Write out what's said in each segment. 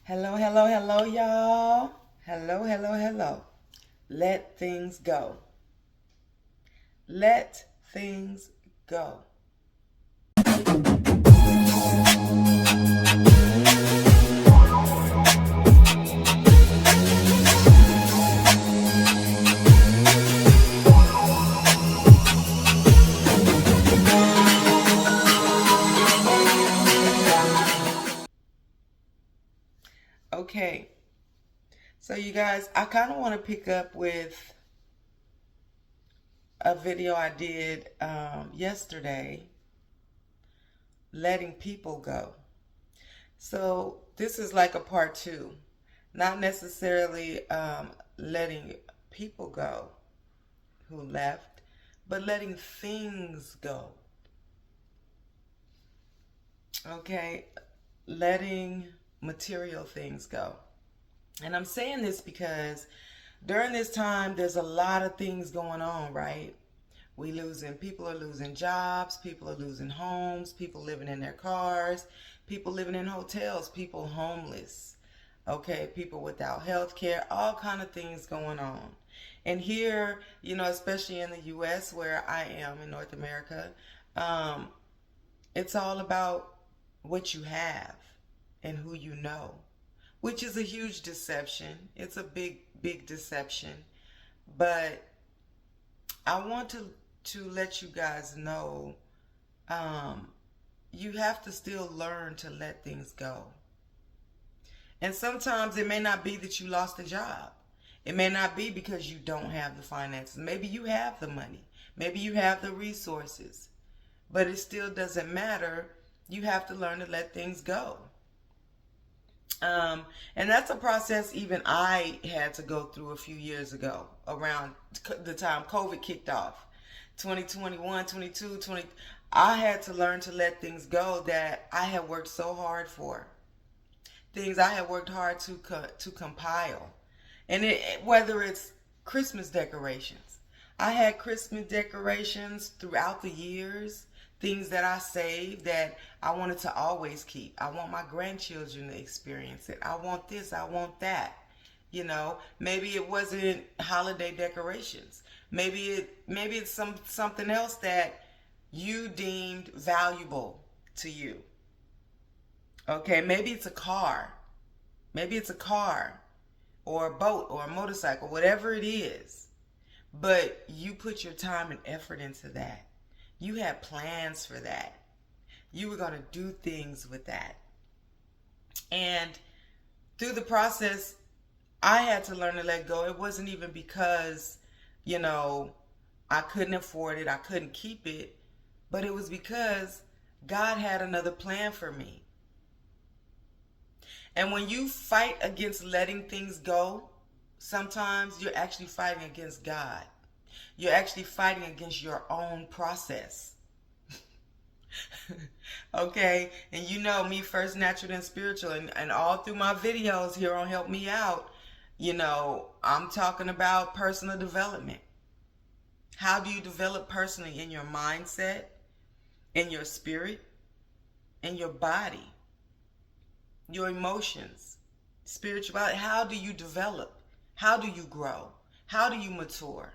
Hello, hello, hello, y'all. Hello, hello, hello. Let things go. Let things go. Okay, so you guys, I kind of want to pick up with a video I did yesterday, letting people go. So this is like a part two, not necessarily letting people go who left, but letting things go. Okay, letting material things go. And I'm saying this because during this time, there's a lot of things going on, right? People are losing jobs, people are losing homes, people living in their cars, people living in hotels, people homeless, okay, people without health care, all kind of things going on. And here, especially in the U.S. where I am in North America, it's all about what you have and who you know, which is a huge deception. It's a big, big deception. But I want to let you guys know, you have to still learn to let things go. And sometimes it may not be that you lost a job. It may not be because you don't have the finances. Maybe you have the money. Maybe you have the resources. But it still doesn't matter. You have to learn to let things go. And that's a process even I had to go through a few years ago, around the time COVID kicked off. 2021, 22, 20. I had to learn to let things go that I had worked so hard for. Things I had worked hard to compile. And whether it's Christmas decorations. I had Christmas decorations throughout the years, things that I saved that I wanted to always keep. I want my grandchildren to experience it. I want this, I want that. Maybe it wasn't holiday decorations. Maybe it's something else that you deemed valuable to you. Okay, maybe it's a car. Maybe it's a car or a boat or a motorcycle, whatever it is. But you put your time and effort into that. You had plans for that. You were going to do things with that. And through the process, I had to learn to let go. It wasn't even because, I couldn't afford it, I couldn't keep it, but it was because God had another plan for me. And when you fight against letting things go, sometimes you're actually fighting against God. You're actually fighting against your own process. Okay? And you know me, first natural then spiritual. And all through my videos here on Help Me Out, I'm talking about personal development. How do you develop personally in your mindset, in your spirit, in your body, your emotions, spirituality? How do you develop? How do you grow? How do you mature?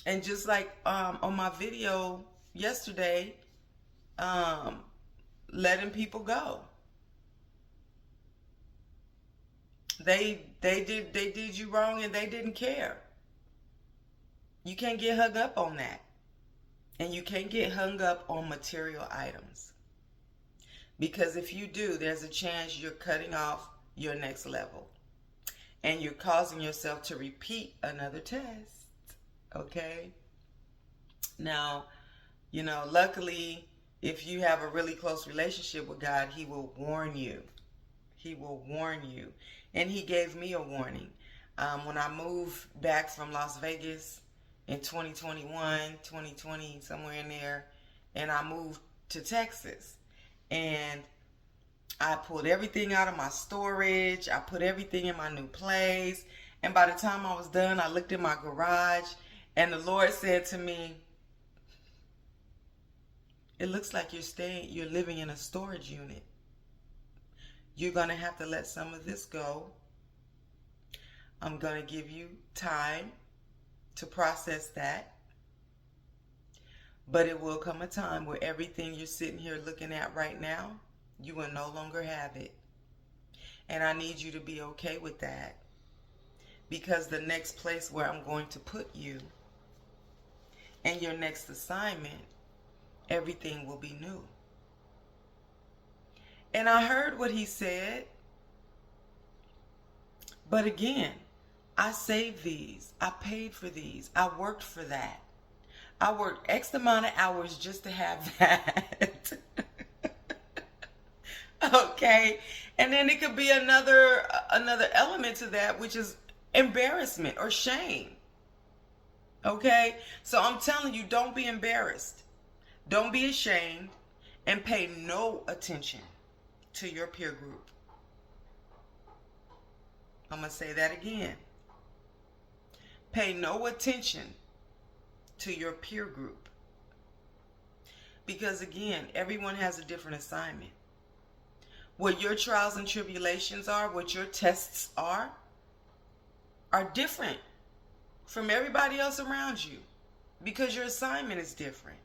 And just like on my video yesterday, letting people go. They did you wrong and they didn't care. You can't get hung up on that. And you can't get hung up on material items. Because if you do, there's a chance you're cutting off your next level. And you're causing yourself to repeat another test. Okay? Now, luckily, if you have a really close relationship with God, He will warn you. He will warn you. And He gave me a warning. When I moved back from Las Vegas in 2021, 2020, somewhere in there, and I moved to Texas. And I pulled everything out of my storage. I put everything in my new place. And by the time I was done, I looked in my garage, and the Lord said to me, "It looks like you're living in a storage unit. You're going to have to let some of this go. I'm going to give you time to process that. But it will come a time where everything you're sitting here looking at right now, you will no longer have it. And I need you to be okay with that. Because the next place where I'm going to put you and your next assignment, everything will be new. And I heard what he said. But again, I saved these. I paid for these. I worked for that. I worked X amount of hours just to have that. Okay. And then it could be another element to that, which is embarrassment or shame. Okay. So I'm telling you, don't be embarrassed. Don't be ashamed, and pay no attention to your peer group. I'm going to say that again. Pay no attention to your peer group. Because again, everyone has a different assignment. What your trials and tribulations are, what your tests are different from everybody else around you. Because your assignment is different.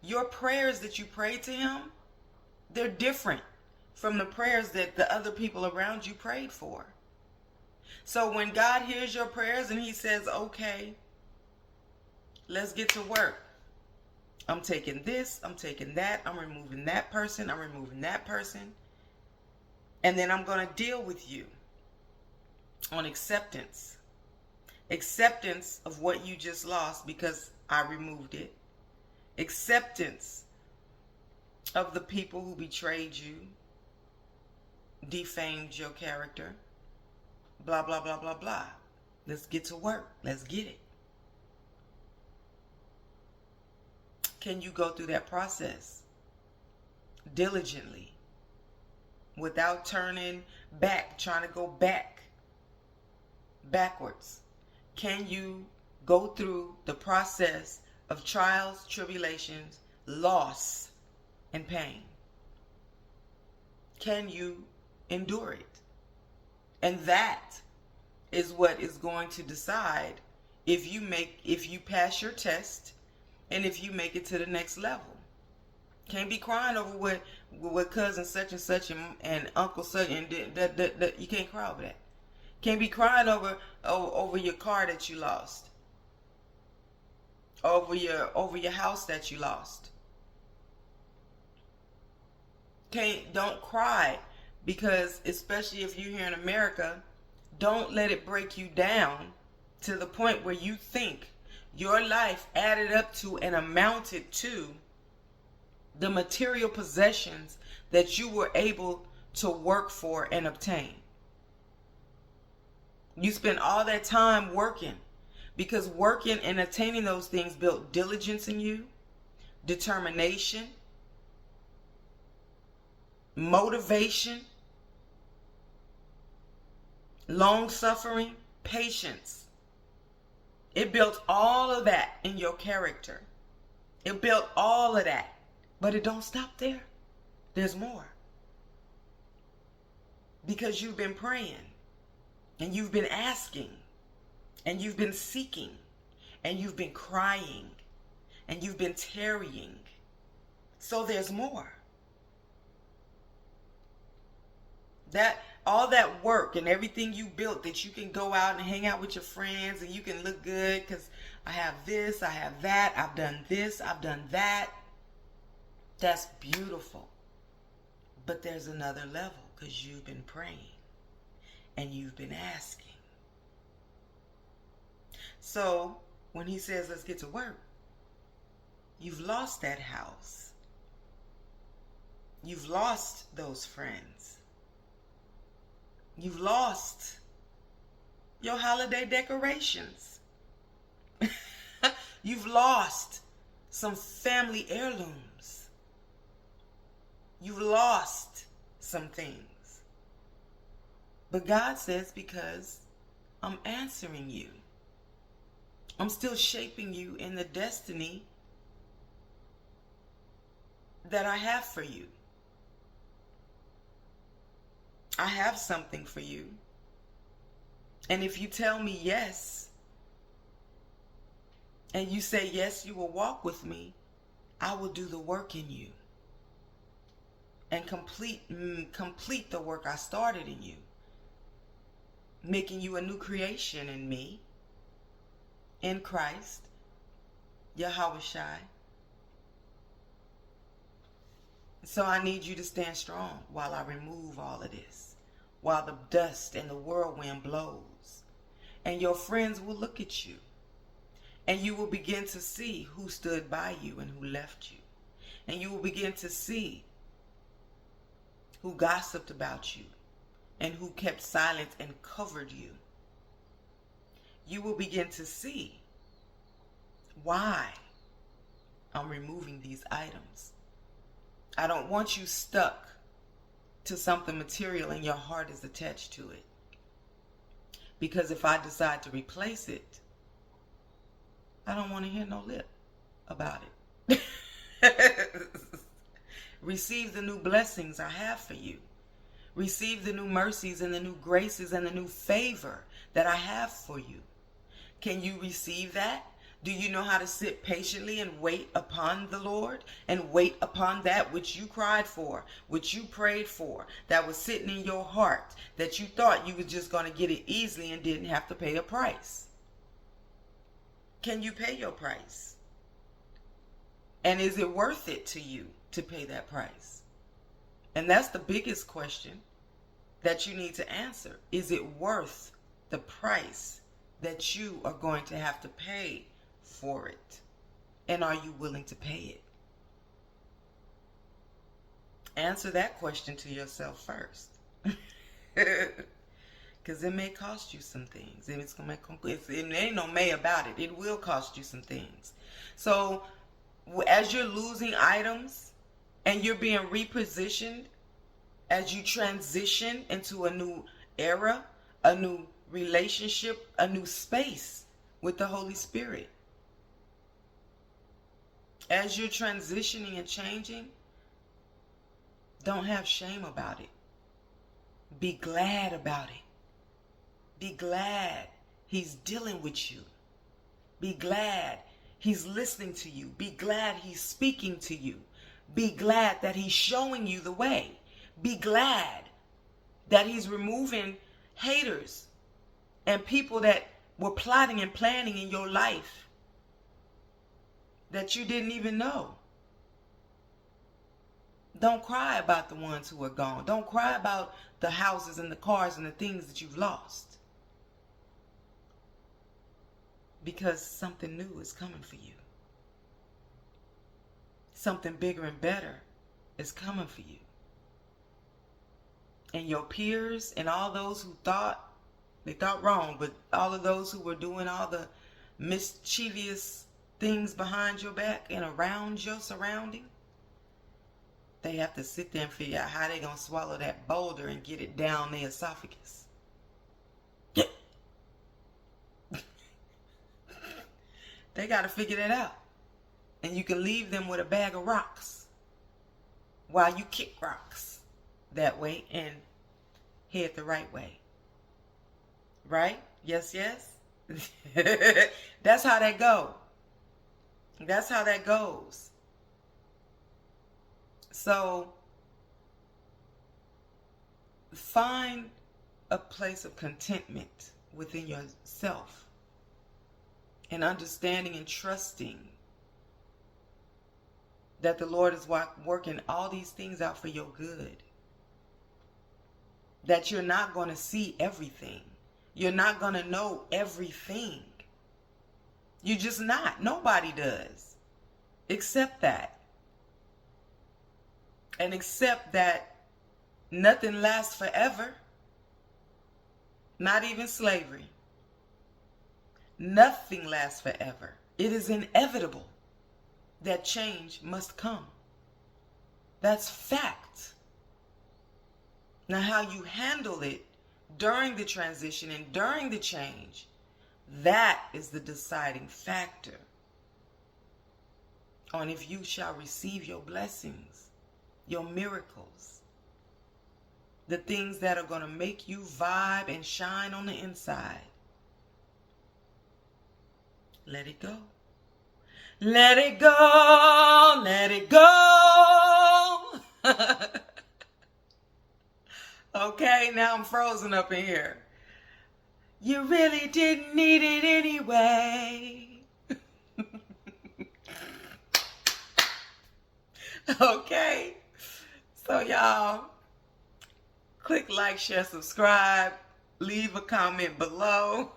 Your prayers that you pray to him, they're different from the prayers that the other people around you prayed for. So when God hears your prayers and he says, okay, let's get to work. I'm taking this, I'm taking that, I'm removing that person, I'm removing that person. And then I'm going to deal with you on acceptance. Acceptance of what you just lost because I removed it. Acceptance of the people who betrayed you, defamed your character, blah, blah, blah, blah, blah. Let's get to work. Let's get it. Can you go through that process diligently without turning back, trying to go backwards? Can you go through the process of trials, tribulations, loss, and pain? Can you endure it? And that is what is going to decide if you pass your test and if you make it to the next level. Can't be crying over what cousin such and such and uncle such and that you can't cry over that. Can't be crying over your car that you lost. Over your house that you lost. Don't cry, because especially if you're here in America, don't let it break you down to the point where you think your life added up to and amounted to the material possessions that you were able to work for and obtain. You spent all that time working, because working and attaining those things built diligence in you, determination, motivation, long suffering, patience. It built all of that in your character. It built all of that. But it don't stop there. There's more. Because you've been praying, and you've been asking, and you've been seeking, and you've been crying, and you've been tarrying. So there's more. That all that work and everything you built, that you can go out and hang out with your friends and you can look good because I have this, I have that, I've done this, I've done that. That's beautiful. But there's another level, because you've been praying and you've been asking. So when he says, let's get to work, you've lost that house. You've lost those friends. You've lost your holiday decorations. You've lost some family heirlooms. You've lost some things. But God says, because I'm answering you. I'm still shaping you in the destiny that I have for you. I have something for you. And if you tell me yes, and you say yes, you will walk with me, I will do the work in you and complete the work I started in you, making you a new creation in me, in Christ, Yahweh Shai. So I need you to stand strong while I remove all of this, while the dust and the whirlwind blows. And your friends will look at you, and you will begin to see who stood by you and who left you. And you will begin to see who gossiped about you and who kept silent and covered you. You will begin to see why I'm removing these items. I don't want you stuck to something material and your heart is attached to it. Because if I decide to replace it, I don't want to hear no lip about it. Receive the new blessings I have for you. Receive the new mercies and the new graces and the new favor that I have for you. Can you receive that? Do you know how to sit patiently and wait upon the Lord and wait upon that which you cried for, which you prayed for, that was sitting in your heart, that you thought you were just going to get it easily and didn't have to pay a price? Can you pay your price? And is it worth it to you to pay that price? And that's the biggest question that you need to answer. Is it worth the price that you are going to have to pay for it? And are you willing to pay it? Answer that question to yourself first. Because it may cost you some things. It ain't no may about it. It will cost you some things. So as you're losing items and you're being repositioned, as you transition into a new era, a new relationship, a new space with the Holy Spirit, as you're transitioning and changing, don't have shame about it. Be glad about it. Be glad He's dealing with you. Be glad He's listening to you. Be glad He's speaking to you. Be glad that He's showing you the way. Be glad that He's removing haters and people that were plotting and planning in your life that you didn't even know. Don't cry about the ones who are gone. Don't cry about the houses and the cars and the things that you've lost. Because something new is coming for you. Something bigger and better is coming for you. And your peers and all those who thought, they thought wrong, but all of those who were doing all the mischievous things behind your back and around your surrounding, they have to sit there and figure out how they're going to swallow that boulder and get it down their esophagus. Yeah. They got to figure that out. And you can leave them with a bag of rocks while you kick rocks that way and head the right way. Right? Yes, yes. That's how that goes. That's how that goes. So find a place of contentment within yourself and understanding and trusting that the Lord is working all these things out for your good. That you're not going to see everything. You're not going to know everything. You're just not. Nobody does. Accept that. And accept that nothing lasts forever. Not even slavery. Nothing lasts forever. It is inevitable that change must come. That's fact. Now, how you handle it during the transition and during the change, that is the deciding factor on if you shall receive your blessings, your miracles, the things that are going to make you vibe and shine on the inside. Let it go. Let it go. Let it go. Okay, now I'm frozen up in here. You really didn't need it anyway. Okay. So y'all, click like, share, subscribe, leave a comment below.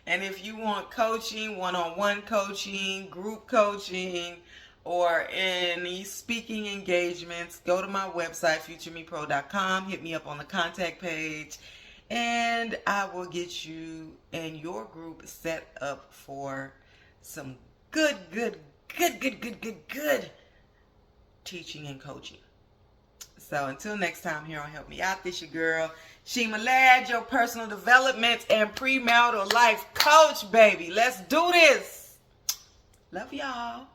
And if you want coaching, one-on-one coaching, group coaching, or any speaking engagements, go to my website, futuremepro.com. Hit me up on the contact page, and I will get you and your group set up for some good teaching and coaching. So until next time here on Help Me Out, this your girl, Shema Ladd, your personal development and premarital life coach, baby. Let's do this. Love y'all.